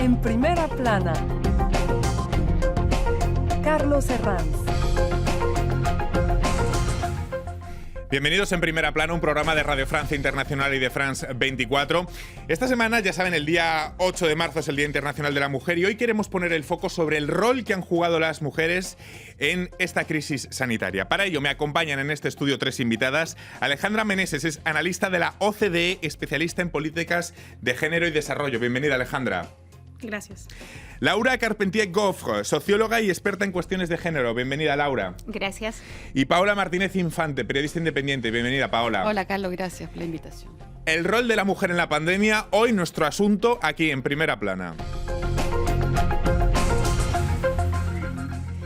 En primera plana, Carlos Herranz. Bienvenidos en Primera Plana, un programa de Radio Francia Internacional y de France 24. Esta semana, ya saben, el día 8 de marzo es el Día Internacional de la Mujer y hoy queremos poner el foco sobre el rol que han jugado las mujeres en esta crisis sanitaria. Para ello me acompañan en este estudio tres invitadas. Alejandra Meneses es analista de la OCDE, especialista en políticas de género y desarrollo. Bienvenida, Alejandra. Gracias. Laura Carpentier-Goffre, socióloga y experta en cuestiones de género. Bienvenida, Laura. Gracias. Y Paola Martínez Infante, periodista independiente. Bienvenida, Paola. Hola, Carlos, gracias por la invitación. El rol de la mujer en la pandemia, hoy nuestro asunto aquí en Primera Plana.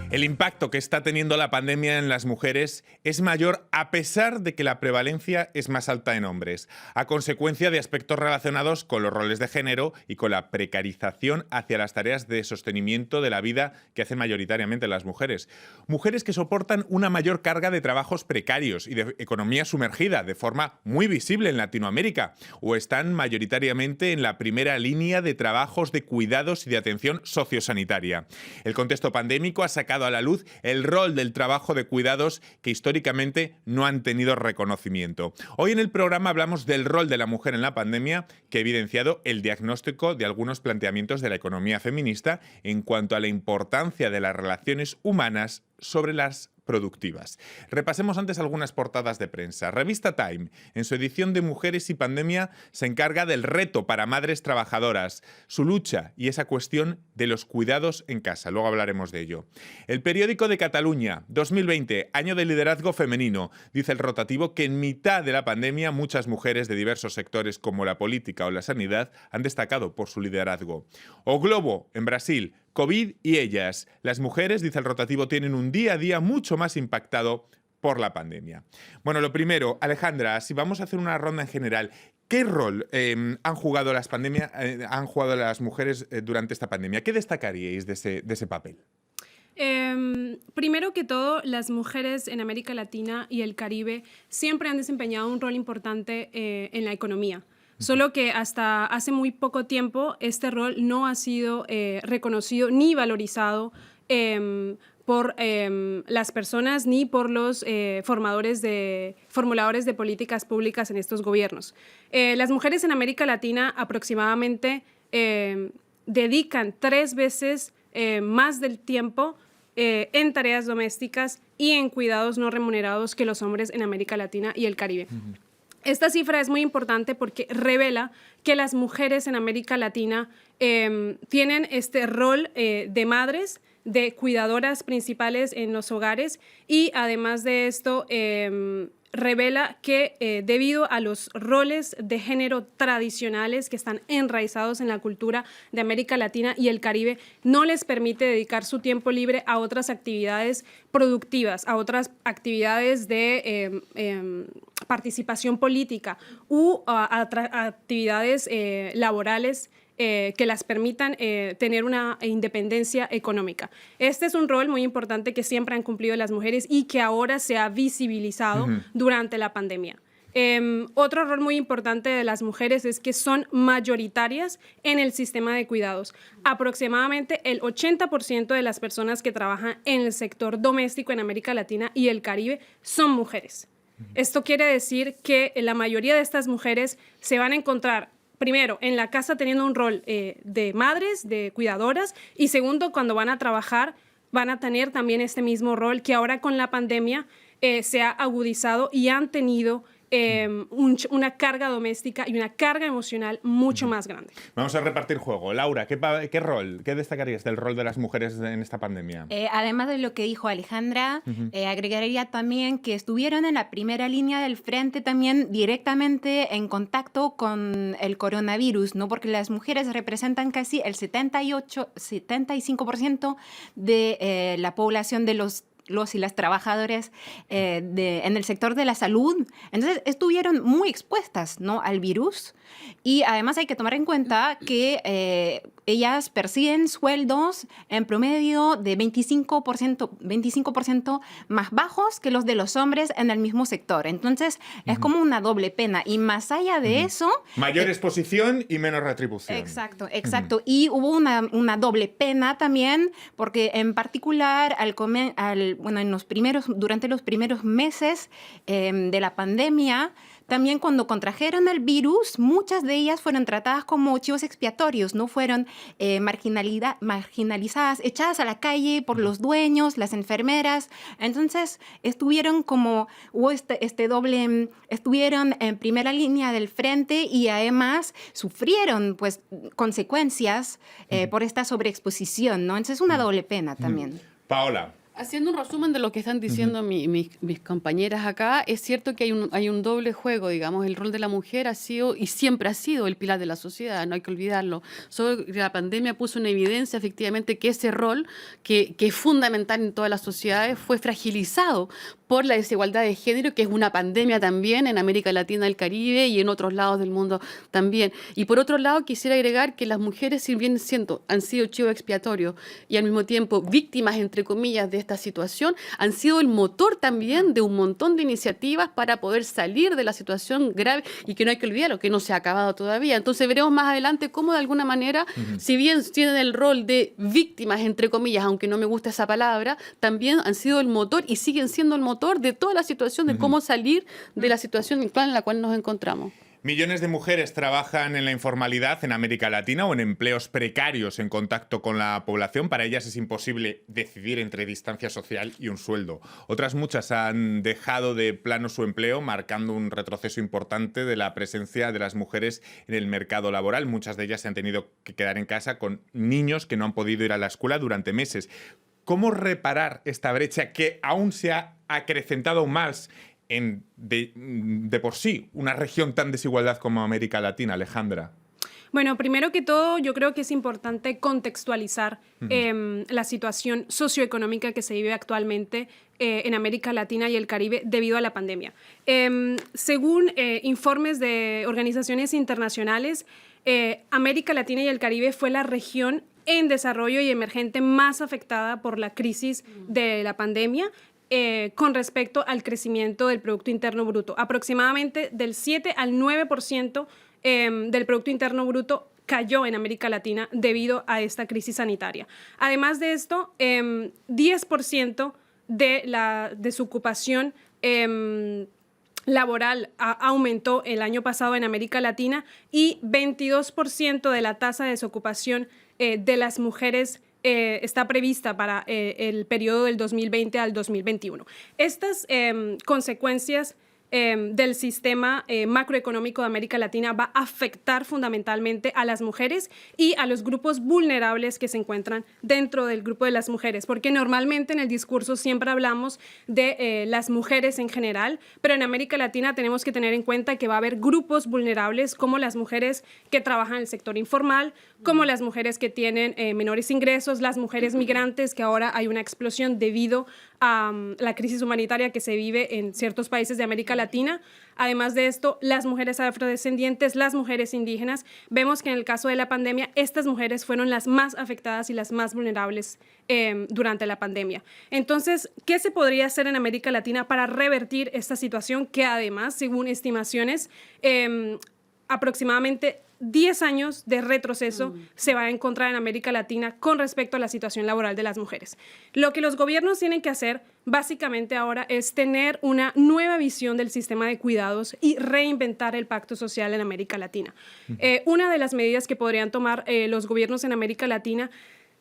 El impacto que está teniendo la pandemia en las mujeres es mayor a pesar de que la prevalencia es más alta en hombres, a consecuencia de aspectos relacionados con los roles de género y con la precarización hacia las tareas de sostenimiento de la vida que hacen mayoritariamente las mujeres. Mujeres que soportan una mayor carga de trabajos precarios y de economía sumergida de forma muy visible en Latinoamérica, o están mayoritariamente en la primera línea de trabajos de cuidados y de atención sociosanitaria. El contexto pandémico ha sacado a la luz el rol del trabajo de cuidados que históricamente no han tenido reconocimiento. Hoy en el programa hablamos del rol de la mujer en la pandemia, que ha evidenciado el diagnóstico de algunos planteamientos de la economía feminista en cuanto a la importancia de las relaciones humanas sobre las productivas. Repasemos antes algunas portadas de prensa. Revista Time, en su edición de Mujeres y Pandemia, se encarga del reto para madres trabajadoras, su lucha y esa cuestión de los cuidados en casa. Luego hablaremos de ello. El Periódico de Cataluña, 2020, año de liderazgo femenino. Dice el rotativo que en mitad de la pandemia muchas mujeres de diversos sectores como la política o la sanidad han destacado por su liderazgo. O Globo, en Brasil, COVID y ellas. Las mujeres, dice el rotativo, tienen un día a día mucho más impactado por la pandemia. Bueno, lo primero, Alejandra, si vamos a hacer una ronda en general, ¿qué rol han jugado las mujeres durante esta pandemia? ¿Qué destacaríais de ese papel? Primero que todo, las mujeres en América Latina y el Caribe siempre han desempeñado un rol importante en la economía. Solo que hasta hace muy poco tiempo este rol no ha sido reconocido ni valorizado por las personas ni por los formuladores de políticas públicas en estos gobiernos. Las mujeres en América Latina aproximadamente dedican 3 veces más del tiempo en tareas domésticas y en cuidados no remunerados que los hombres en América Latina y el Caribe. Esta cifra es muy importante porque revela que las mujeres en América Latina tienen este rol de madres, de cuidadoras principales en los hogares y además de esto revela que debido a los roles de género tradicionales que están enraizados en la cultura de América Latina y el Caribe, no les permite dedicar su tiempo libre a otras actividades productivas, a otras actividades de participación política u a actividades laborales que las permitan tener una independencia económica. Este es un rol muy importante que siempre han cumplido las mujeres y que ahora se ha visibilizado durante la pandemia. Otro rol muy importante de las mujeres es que son mayoritarias en el sistema de cuidados. Aproximadamente el 80% de las personas que trabajan en el sector doméstico en América Latina y el Caribe son mujeres. Esto quiere decir que la mayoría de estas mujeres se van a encontrar primero, en la casa teniendo un rol de madres, de cuidadoras, y segundo, cuando van a trabajar, van a tener también este mismo rol que ahora con la pandemia se ha agudizado y han tenido una carga doméstica y una carga emocional mucho más grande. Vamos a repartir juego. Laura, ¿qué destacarías del rol de las mujeres en esta pandemia? Además de lo que dijo Alejandra, agregaría también que estuvieron en la primera línea del frente también directamente en contacto con el coronavirus, ¿no? Porque las mujeres representan casi el 75% de la población de los y las trabajadoras en el sector de la salud. Entonces, estuvieron muy expuestas, ¿no?, al virus. Y además hay que tomar en cuenta que ellas perciben sueldos en promedio de 25% más bajos que los de los hombres en el mismo sector. Entonces, es como una doble pena. Y más allá de eso... Mayor exposición y menos retribución. Exacto, exacto. Y hubo una doble pena también, porque en particular durante los primeros meses de la pandemia, también cuando contrajeron el virus, muchas de ellas fueron tratadas como chivos expiatorios, no fueron marginalizadas, echadas a la calle por los dueños, las enfermeras. Entonces estuvieron estuvieron en primera línea del frente y además sufrieron pues consecuencias por esta sobreexposición, ¿no? Entonces es una doble pena también. Paola. Haciendo un resumen de lo que están diciendo mis compañeras acá, es cierto que hay un doble juego, digamos. El rol de la mujer ha sido y siempre ha sido el pilar de la sociedad, no hay que olvidarlo. Solo que la pandemia puso en evidencia efectivamente que ese rol, que es fundamental en todas las sociedades, fue fragilizado por la desigualdad de género, que es una pandemia también en América Latina, el Caribe y en otros lados del mundo también. Y por otro lado, quisiera agregar que las mujeres, si bien han sido chivo expiatorio y al mismo tiempo víctimas, entre comillas, de esta situación, han sido el motor también de un montón de iniciativas para poder salir de la situación grave y que no hay que olvidarlo, que no se ha acabado todavía. Entonces veremos más adelante cómo de alguna manera, si bien tienen el rol de víctimas, entre comillas, aunque no me gusta esa palabra, también han sido el motor y siguen siendo el motor de toda la situación, de cómo salir de la situación actual en la cual nos encontramos. Millones de mujeres trabajan en la informalidad en América Latina o en empleos precarios en contacto con la población. Para ellas es imposible decidir entre distancia social y un sueldo. Otras muchas han dejado de plano su empleo, marcando un retroceso importante de la presencia de las mujeres en el mercado laboral. Muchas de ellas se han tenido que quedar en casa con niños que no han podido ir a la escuela durante meses. ¿Cómo reparar esta brecha que aún se ha acrecentado aún más en de por sí una región tan desigualdad como América Latina, Alejandra? Bueno, primero que todo, yo creo que es importante contextualizar la situación socioeconómica que se vive actualmente en América Latina y el Caribe debido a la pandemia. Según informes de organizaciones internacionales, América Latina y el Caribe fue la región en desarrollo y emergente más afectada por la crisis de la pandemia con respecto al crecimiento del Producto Interno Bruto. Aproximadamente del 7 al 9% del Producto Interno Bruto cayó en América Latina debido a esta crisis sanitaria. Además de esto, 10% de la desocupación laboral aumentó el año pasado en América Latina y 22% de la tasa de desocupación de las mujeres está prevista para el periodo del 2020 al 2021. Estas consecuencias del sistema macroeconómico de América Latina va a afectar fundamentalmente a las mujeres y a los grupos vulnerables que se encuentran dentro del grupo de las mujeres, porque normalmente en el discurso siempre hablamos de las mujeres en general, pero en América Latina tenemos que tener en cuenta que va a haber grupos vulnerables como las mujeres que trabajan en el sector informal, como las mujeres que tienen menores ingresos, las mujeres migrantes, que ahora hay una explosión debido a la crisis humanitaria que se vive en ciertos países de América Latina. Además de esto, las mujeres afrodescendientes, las mujeres indígenas. Vemos que en el caso de la pandemia, estas mujeres fueron las más afectadas y las más vulnerables durante la pandemia. Entonces, ¿qué se podría hacer en América Latina para revertir esta situación que además, según estimaciones, aproximadamente 10 años de retroceso se va a encontrar en América Latina con respecto a la situación laboral de las mujeres? Lo que los gobiernos tienen que hacer básicamente ahora es tener una nueva visión del sistema de cuidados y reinventar el pacto social en América Latina. Una de las medidas que podrían tomar los gobiernos en América Latina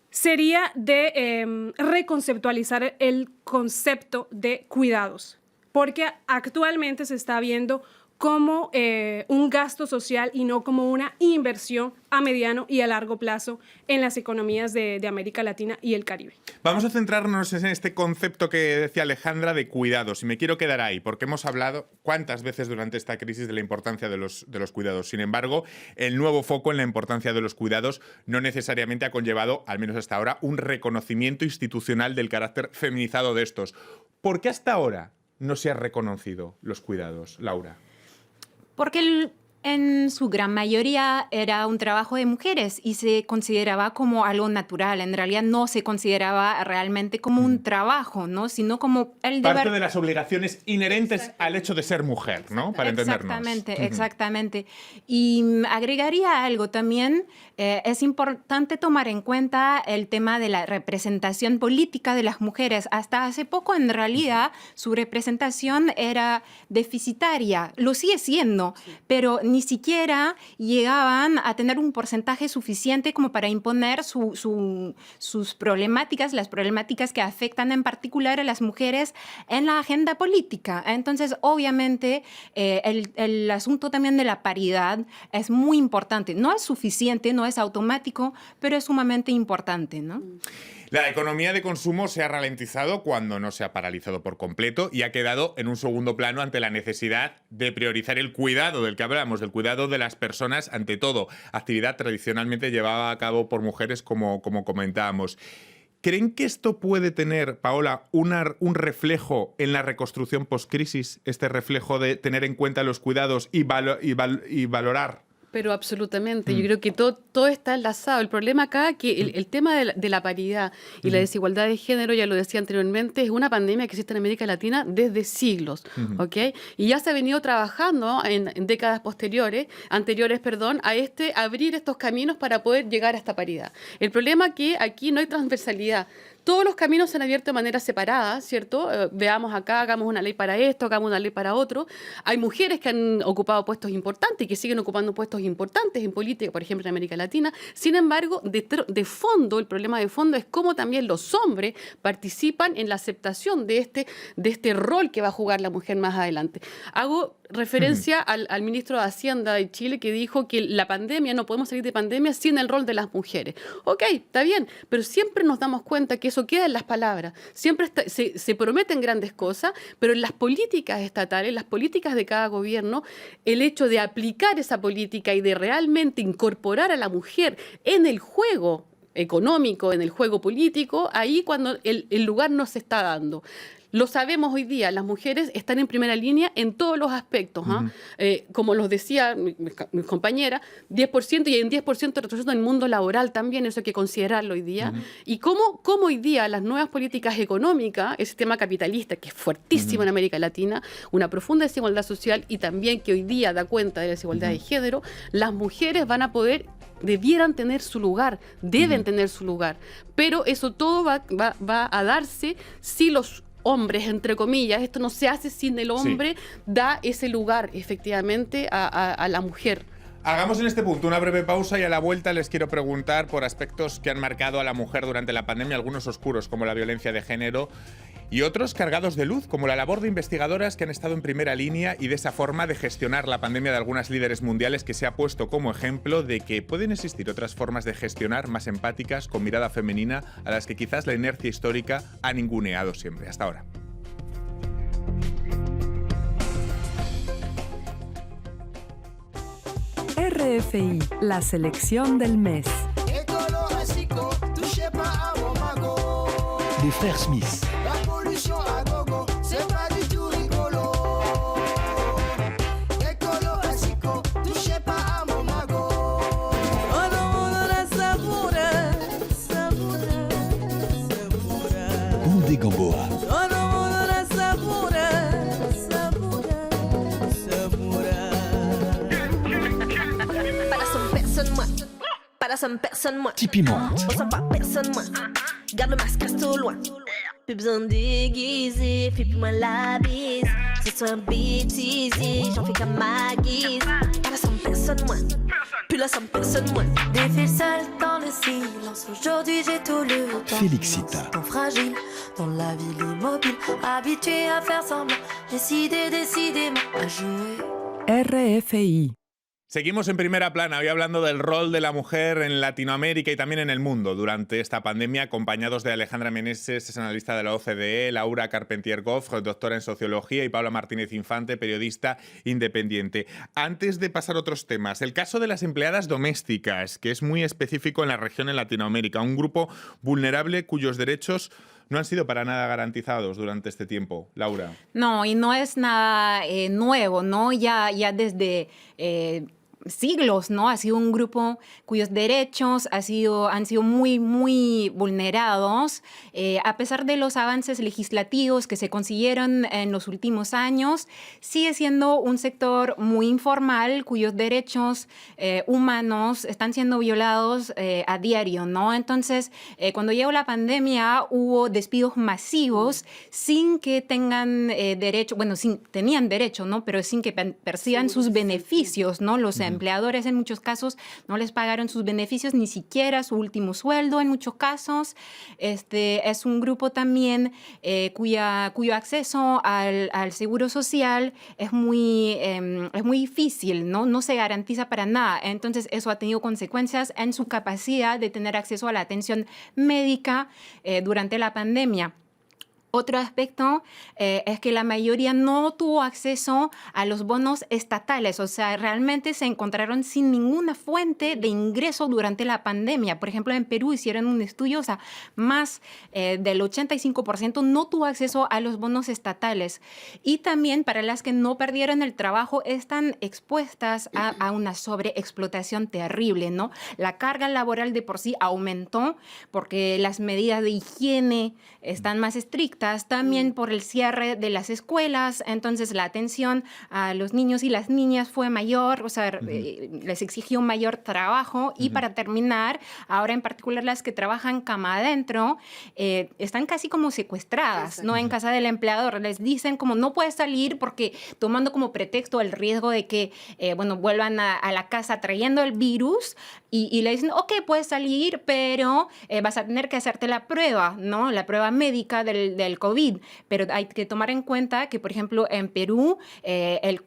sería de reconceptualizar el concepto de cuidados, porque actualmente se está viendo como un gasto social y no como una inversión a mediano y a largo plazo en las economías de América Latina y el Caribe. Vamos a centrarnos en este concepto que decía Alejandra de cuidados, y me quiero quedar ahí, porque hemos hablado cuántas veces durante esta crisis de la importancia de los cuidados. Sin embargo, el nuevo foco en la importancia de los cuidados no necesariamente ha conllevado, al menos hasta ahora, un reconocimiento institucional del carácter feminizado de estos. ¿Por qué hasta ahora no se ha reconocido los cuidados, Laura? Porque En su gran mayoría era un trabajo de mujeres y se consideraba como algo natural. En realidad no se consideraba realmente como un trabajo, ¿no? Sino como el deber. Parte de las obligaciones inherentes al hecho de ser mujer, ¿no? Para entendernos. Exactamente, exactamente. Y agregaría algo también. Es importante tomar en cuenta el tema de la representación política de las mujeres. Hasta hace poco, en realidad, su representación era deficitaria. Lo sigue siendo, pero ni siquiera llegaban a tener un porcentaje suficiente como para imponer sus problemáticas, las problemáticas que afectan en particular a las mujeres en la agenda política. Entonces, obviamente, el asunto también de la paridad es muy importante. No es suficiente, no es automático, pero es sumamente importante, ¿no? La economía de consumo se ha ralentizado cuando no se ha paralizado por completo y ha quedado en un segundo plano ante la necesidad de priorizar el cuidado del que hablamos, del cuidado de las personas ante todo, actividad tradicionalmente llevada a cabo por mujeres como comentábamos. ¿Creen que esto puede tener, Paola, un reflejo en la reconstrucción post-crisis? Este reflejo de tener en cuenta los cuidados y valorar. Pero absolutamente, yo creo que todo está enlazado. El problema acá es que el tema de la paridad y la desigualdad de género, ya lo decía anteriormente, es una pandemia que existe en América Latina desde siglos, ¿ok? Y ya se ha venido trabajando en décadas anteriores, a abrir estos caminos para poder llegar a esta paridad. El problema es que aquí no hay transversalidad. Todos los caminos se han abierto de manera separada, ¿cierto? Veamos acá, hagamos una ley para esto, hagamos una ley para otro. Hay mujeres que han ocupado puestos importantes y que siguen ocupando puestos importantes en política, por ejemplo, en América Latina. Sin embargo, de fondo, el problema de fondo es cómo también los hombres participan en la aceptación de este rol que va a jugar la mujer más adelante. Hago referencia al ministro de Hacienda de Chile que dijo que la pandemia, no podemos salir de pandemia sin el rol de las mujeres. Ok, está bien, pero siempre nos damos cuenta que eso queda en las palabras. Siempre se prometen grandes cosas, pero en las políticas estatales, las políticas de cada gobierno, el hecho de aplicar esa política y de realmente incorporar a la mujer en el juego económico, en el juego político, ahí cuando el lugar no se está dando. Lo sabemos hoy día, las mujeres están en primera línea en todos los aspectos. Como los decía mi compañera, 10% y hay un 10% de retroceso en el mundo laboral también, eso hay que considerarlo hoy día. Y cómo hoy día las nuevas políticas económicas, el sistema capitalista, que es fuertísimo en América Latina, una profunda desigualdad social y también que hoy día da cuenta de la desigualdad de género, las mujeres van a poder, debieran tener su lugar, deben tener su lugar. Pero eso todo va a darse si los hombres, entre comillas, esto no se hace sin el hombre, da ese lugar efectivamente a la mujer. Hagamos en este punto una breve pausa y a la vuelta les quiero preguntar por aspectos que han marcado a la mujer durante la pandemia, algunos oscuros como la violencia de género y otros cargados de luz, como la labor de investigadoras que han estado en primera línea y de esa forma de gestionar la pandemia de algunas líderes mundiales que se ha puesto como ejemplo de que pueden existir otras formas de gestionar más empáticas, con mirada femenina, a las que quizás la inercia histórica ha ninguneado siempre. Hasta ahora. RFI, la selección del mes. Les frères Smith. Ondé Gamboa. Tipeee Monte. On sent pas personne, moi. Garde le masque, reste au loin. Plus besoin de déguiser, fais plus moi la bise. C'est soit un bêtisier, j'en fais comme ma guise. Pas la somme personne, moi. Plus la somme personne, moi. Défile seul dans le silence. Aujourd'hui, j'ai tout le temps. Félixita. Tant fragile, dans la ville immobile. Habitué à faire semblant. Décidément à jouer. RFI. Seguimos en primera plana, hoy hablando del rol de la mujer en Latinoamérica y también en el mundo durante esta pandemia, acompañados de Alejandra Meneses, es analista de la OCDE, Laura Carpentier-Goff, doctora en Sociología, y Paula Martínez Infante, periodista independiente. Antes de pasar a otros temas, el caso de las empleadas domésticas, que es muy específico en la región en Latinoamérica, un grupo vulnerable cuyos derechos no han sido para nada garantizados durante este tiempo. Laura. No, y no es nada nuevo, ¿no? Ya desde siglos, ¿no? Ha sido un grupo cuyos derechos han sido muy, muy vulnerados. A pesar de los avances legislativos que se consiguieron en los últimos años, sigue siendo un sector muy informal cuyos derechos humanos están siendo violados a diario, ¿no? Entonces, cuando llegó la pandemia, hubo despidos masivos sin que tengan derecho, bueno, tenían derecho, ¿no? Pero sin que perciban sus beneficios, ¿no? Los empleadores en muchos casos no les pagaron sus beneficios, ni siquiera su último sueldo en muchos casos. Es un grupo también cuyo acceso al seguro social es muy difícil, ¿no? No se garantiza para nada. Entonces eso ha tenido consecuencias en su capacidad de tener acceso a la atención médica durante la pandemia. Otro aspecto es que la mayoría no tuvo acceso a los bonos estatales, o sea, realmente se encontraron sin ninguna fuente de ingreso durante la pandemia. Por ejemplo, en Perú hicieron un estudio, o sea, más del 85% no tuvo acceso a los bonos estatales. Y también para las que no perdieron el trabajo están expuestas a una sobreexplotación terrible, ¿no? La carga laboral de por sí aumentó porque las medidas de higiene están más estrictas, también por el cierre de las escuelas, entonces la atención a los niños y las niñas fue mayor, o sea, les exigió mayor trabajo. Y para terminar, ahora en particular las que trabajan cama adentro, están casi como secuestradas, ¿no? En casa del empleador, les dicen como no puedes salir porque tomando como pretexto el riesgo de que, vuelvan a la casa trayendo el virus y le dicen, ok, puedes salir, pero vas a tener que hacerte la prueba, ¿no? La prueba médica del COVID, pero hay que tomar en cuenta que, por ejemplo, en Perú el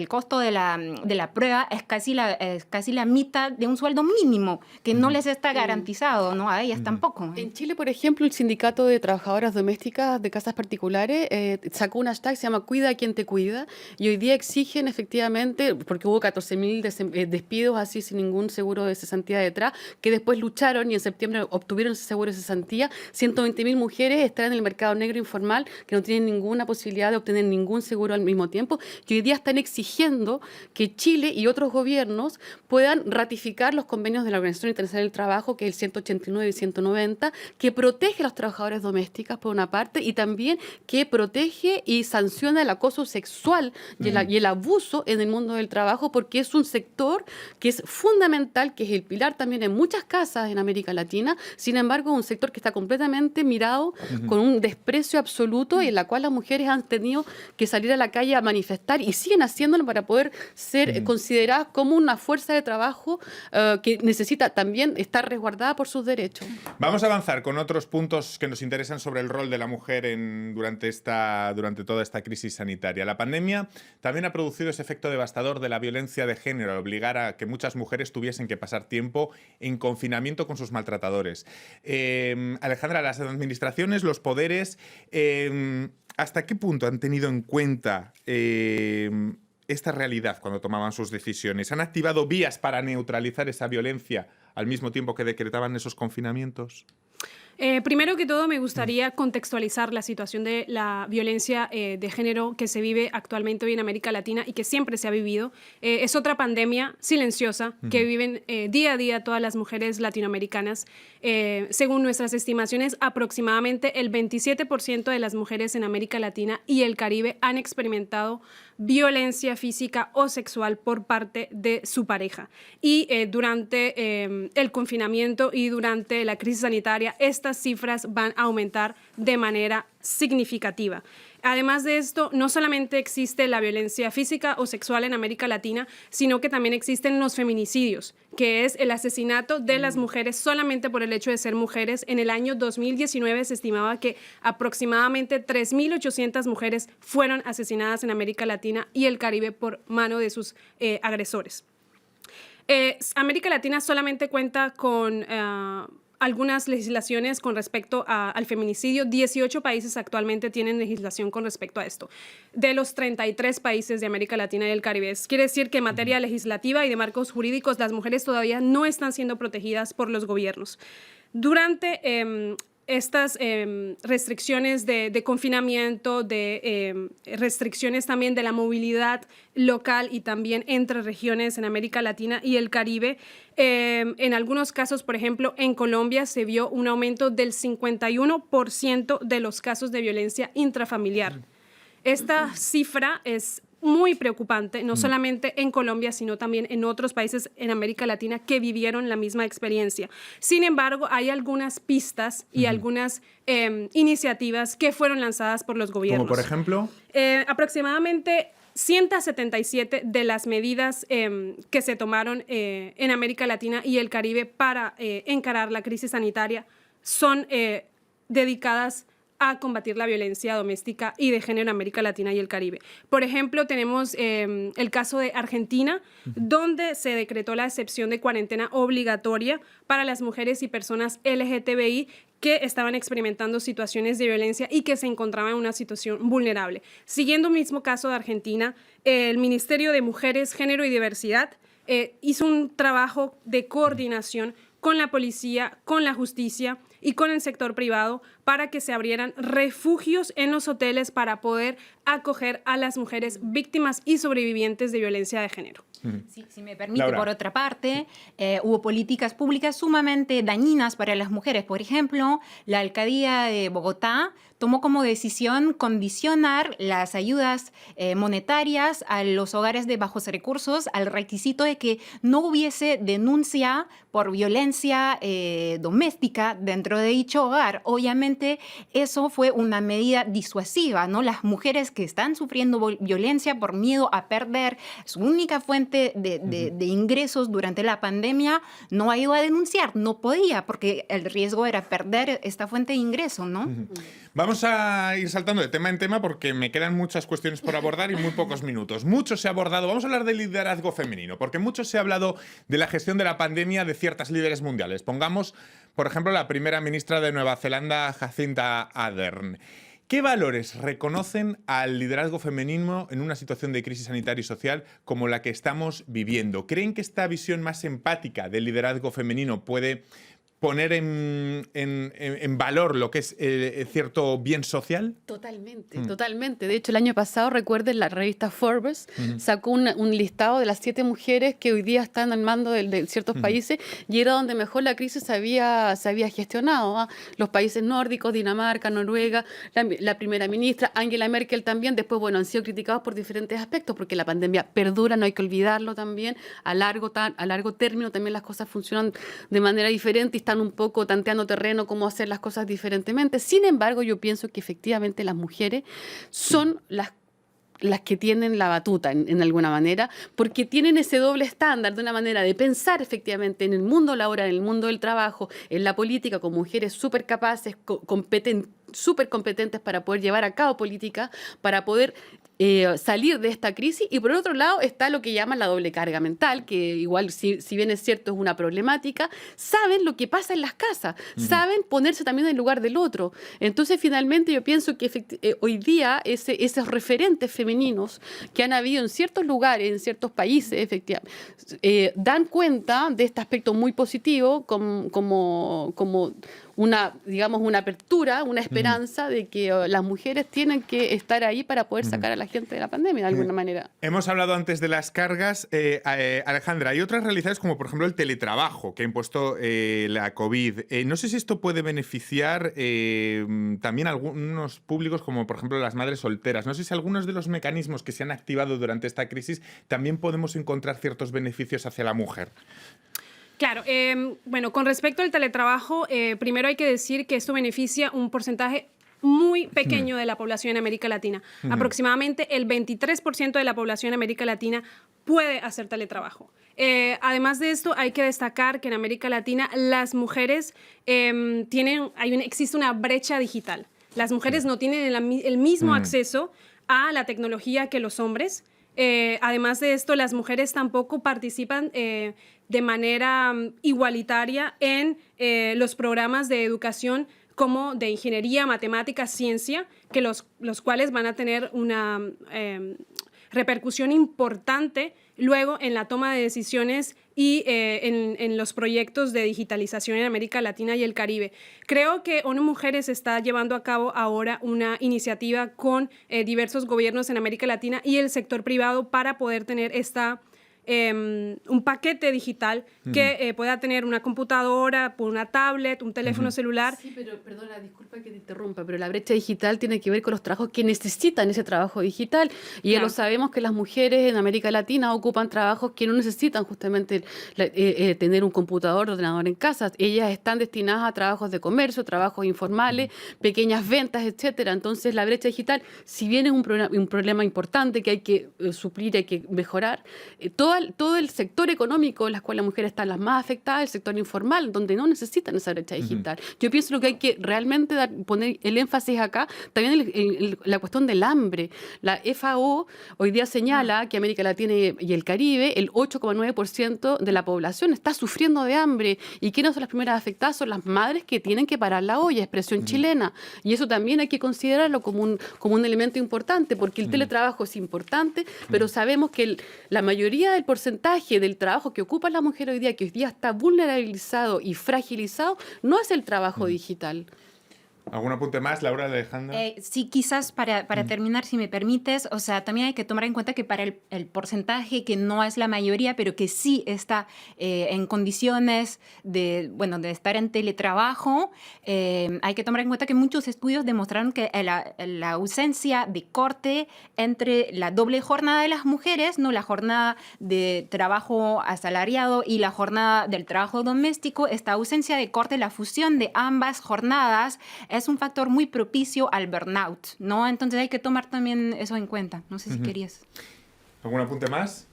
costo de la prueba es casi la mitad de un sueldo mínimo, que no les está garantizado, ¿no? A ellas tampoco. En Chile, por ejemplo, el Sindicato de Trabajadoras Domésticas de Casas Particulares sacó un hashtag que se llama Cuida a quien te cuida, y hoy día exigen efectivamente, porque hubo 14.000 despidos así sin ningún seguro de cesantía detrás, que después lucharon y en septiembre obtuvieron ese seguro de cesantía. 120.000 mujeres están en el mercado negro informal que no tienen ninguna posibilidad de obtener ningún seguro al mismo tiempo, y hoy día están exigiendo que Chile y otros gobiernos puedan ratificar los convenios de la Organización Internacional del Trabajo, que es el 189 y 190, que protege a los trabajadores domésticas por una parte, y también que protege y sanciona el acoso sexual y el abuso en el mundo del trabajo, porque es un sector que es fundamental, que es el pilar también en muchas casas en América Latina. Sin embargo, un sector que está completamente mirado con un desprecio absoluto, y en la cual las mujeres han tenido que salir a la calle a manifestar y siguen haciéndolo para poder ser consideradas como una fuerza de trabajo que necesita también estar resguardada por sus derechos. Vamos a avanzar con otros puntos que nos interesan sobre el rol de la mujer durante toda esta crisis sanitaria. La pandemia también ha producido ese efecto devastador de la violencia de género, al obligar a que muchas mujeres tuviesen que pasar tiempo en confinamiento con sus maltratadores. Alejandra, las administraciones, los poderes, ¿hasta qué punto han tenido en cuenta esta realidad cuando tomaban sus decisiones? ¿Han activado vías para neutralizar esa violencia al mismo tiempo que decretaban esos confinamientos? Primero que todo, me gustaría contextualizar la situación de la violencia de género que se vive actualmente hoy en América Latina y que siempre se ha vivido. Es otra pandemia silenciosa que viven día a día todas las mujeres latinoamericanas. Según nuestras estimaciones, aproximadamente el 27% de las mujeres en América Latina y el Caribe han experimentado violencia física o sexual por parte de su pareja. Y durante el confinamiento y durante la crisis sanitaria, estas cifras van a aumentar de manera significativa. Además de esto, no solamente existe la violencia física o sexual en América Latina, sino que también existen los feminicidios, que es el asesinato de las mujeres solamente por el hecho de ser mujeres. En el año 2019 se estimaba que aproximadamente 3.800 mujeres fueron asesinadas en América Latina y el Caribe por mano de sus agresores. América Latina solamente cuenta con algunas legislaciones con respecto al feminicidio. 18 países actualmente tienen legislación con respecto a esto, de los 33 países de América Latina y el Caribe. Quiere decir que en materia legislativa y de marcos jurídicos, las mujeres todavía no están siendo protegidas por los gobiernos. Durante estas restricciones de confinamiento, de restricciones también de la movilidad local y también entre regiones en América Latina y el Caribe. En algunos casos, por ejemplo, en Colombia se vio un aumento del 51% de los casos de violencia intrafamiliar. Esta cifra es muy preocupante, no solamente en Colombia, sino también en otros países en América Latina que vivieron la misma experiencia. Sin embargo, hay algunas pistas y algunas iniciativas que fueron lanzadas por los gobiernos. Como por ejemplo... Aproximadamente 177 de las medidas que se tomaron en América Latina y el Caribe para encarar la crisis sanitaria son dedicadas a combatir la violencia doméstica y de género en América Latina y el Caribe. Por ejemplo, tenemos el caso de Argentina, donde se decretó la excepción de cuarentena obligatoria para las mujeres y personas LGTBI que estaban experimentando situaciones de violencia y que se encontraban en una situación vulnerable. Siguiendo el mismo caso de Argentina, el Ministerio de Mujeres, Género y Diversidad hizo un trabajo de coordinación con la policía, con la justicia y con el sector privado para que se abrieran refugios en los hoteles para poder acoger a las mujeres víctimas y sobrevivientes de violencia de género. Sí, si me permite, Laura. por otra parte, hubo políticas públicas sumamente dañinas para las mujeres. Por ejemplo, la alcaldía de Bogotá tomó como decisión condicionar las ayudas monetarias a los hogares de bajos recursos al requisito de que no hubiese denuncia por violencia doméstica dentro de dicho hogar. Obviamente, eso fue una medida disuasiva, ¿no? Las mujeres que están sufriendo violencia por miedo a perder su única fuente de ingresos durante la pandemia no ha ido a denunciar, no podía, porque el riesgo era perder esta fuente de ingreso, ¿no? Vamos a ir saltando de tema en tema porque me quedan muchas cuestiones por abordar y muy pocos minutos. Mucho se ha abordado, vamos a hablar del liderazgo femenino, porque mucho se ha hablado de la gestión de la pandemia de ciertas líderes mundiales. Pongamos, por ejemplo, la primera ministra de Nueva Zelanda, Jacinda Ardern. ¿Qué valores reconocen al liderazgo femenino en una situación de crisis sanitaria y social como la que estamos viviendo? ¿Creen que esta visión más empática del liderazgo femenino puede poner en valor lo que es cierto bien social? Totalmente, totalmente. De hecho, el año pasado, recuerden, la revista Forbes sacó un listado de las 7 mujeres que hoy día están al mando de ciertos países y era donde mejor la crisis se había gestionado. ¿Ah? Los países nórdicos, Dinamarca, Noruega, la primera ministra, Angela Merkel también. Después, bueno, han sido criticados por diferentes aspectos porque la pandemia perdura, no hay que olvidarlo también. A largo término también las cosas funcionan de manera diferente y están un poco tanteando terreno cómo hacer las cosas diferentemente. Sin embargo, yo pienso que efectivamente las mujeres son las que tienen la batuta en alguna manera, porque tienen ese doble estándar de una manera de pensar efectivamente en el mundo laboral, en el mundo del trabajo, en la política, con mujeres súper capaces, súper competentes para poder llevar a cabo política, para poder salir de esta crisis. Y por otro lado está lo que llaman la doble carga mental, que igual si bien es cierto es una problemática, saben lo que pasa en las casas, saben ponerse también en el lugar del otro. Entonces finalmente yo pienso que hoy día esos referentes femeninos que han habido en ciertos lugares, en ciertos países, efectivamente, dan cuenta de este aspecto muy positivo como una apertura, una esperanza de que las mujeres tienen que estar ahí para poder sacar a la gente de la pandemia de alguna manera. Hemos hablado antes de las cargas. Alejandra, hay otras realidades como por ejemplo el teletrabajo que ha impuesto la COVID. No sé si esto puede beneficiar también a algunos públicos como por ejemplo las madres solteras. No sé si algunos de los mecanismos que se han activado durante esta crisis también podemos encontrar ciertos beneficios hacia la mujer. Claro, bueno, con respecto al teletrabajo, primero hay que decir que esto beneficia un porcentaje muy pequeño de la población en América Latina. Aproximadamente el 23% de la población en América Latina puede hacer teletrabajo. Además de esto, hay que destacar que en América Latina las mujeres existe una brecha digital. Las mujeres no tienen el mismo acceso a la tecnología que los hombres. Además de esto, las mujeres tampoco participan de manera igualitaria en los programas de educación como de ingeniería, matemáticas, ciencia, que los cuales van a tener repercusión importante luego en la toma de decisiones y en los proyectos de digitalización en América Latina y el Caribe. Creo que ONU Mujeres está llevando a cabo ahora una iniciativa con diversos gobiernos en América Latina y el sector privado para poder tener un paquete digital que pueda tener una computadora, una tablet, un teléfono celular. Sí, pero perdona, disculpa que te interrumpa, pero la brecha digital tiene que ver con los trabajos que necesitan ese trabajo digital. Y ya lo sabemos que las mujeres en América Latina ocupan trabajos que no necesitan justamente tener un computador o ordenador en casa. Ellas están destinadas a trabajos de comercio, trabajos informales, pequeñas ventas, etcétera. Entonces la brecha digital, si bien es un problema importante que hay que suplir, hay que mejorar, todo el sector económico en el cual las mujeres están las más afectadas, el sector informal, donde no necesitan esa brecha digital. Yo pienso lo que hay que realmente poner el énfasis acá, también la cuestión del hambre. La FAO hoy día señala que América Latina y el Caribe, el 8,9% de la población está sufriendo de hambre. ¿Y quiénes son las primeras afectadas? Son las madres que tienen que parar la olla, expresión chilena. Y eso también hay que considerarlo como un elemento importante, porque el teletrabajo es importante, pero sabemos que la mayoría del porcentaje del trabajo que ocupa la mujer hoy día, que hoy día está vulnerabilizado y fragilizado, no es el trabajo digital. ¿Algún apunte más, Laura, Alejandra? Sí, quizás para terminar, si me permites, o sea, también hay que tomar en cuenta que para el porcentaje que no es la mayoría, pero que sí está en condiciones de estar en teletrabajo, hay que tomar en cuenta que muchos estudios demostraron que la ausencia de corte entre la doble jornada de las mujeres, no la jornada de trabajo asalariado y la jornada del trabajo doméstico, esta ausencia de corte, la fusión de ambas jornadas, es un factor muy propicio al burnout, ¿no? Entonces hay que tomar también eso en cuenta. No sé si querías. ¿Algún apunte más?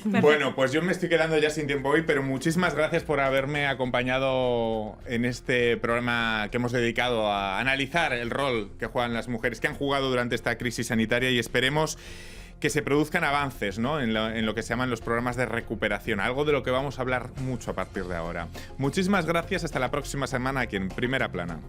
Bueno, pues yo me estoy quedando ya sin tiempo hoy, pero muchísimas gracias por haberme acompañado en este programa que hemos dedicado a analizar el rol que juegan las mujeres, que han jugado durante esta crisis sanitaria, y esperemos que se produzcan avances, ¿no?, en lo que se llaman los programas de recuperación, algo de lo que vamos a hablar mucho a partir de ahora. Muchísimas gracias, hasta la próxima semana aquí en Primera Plana.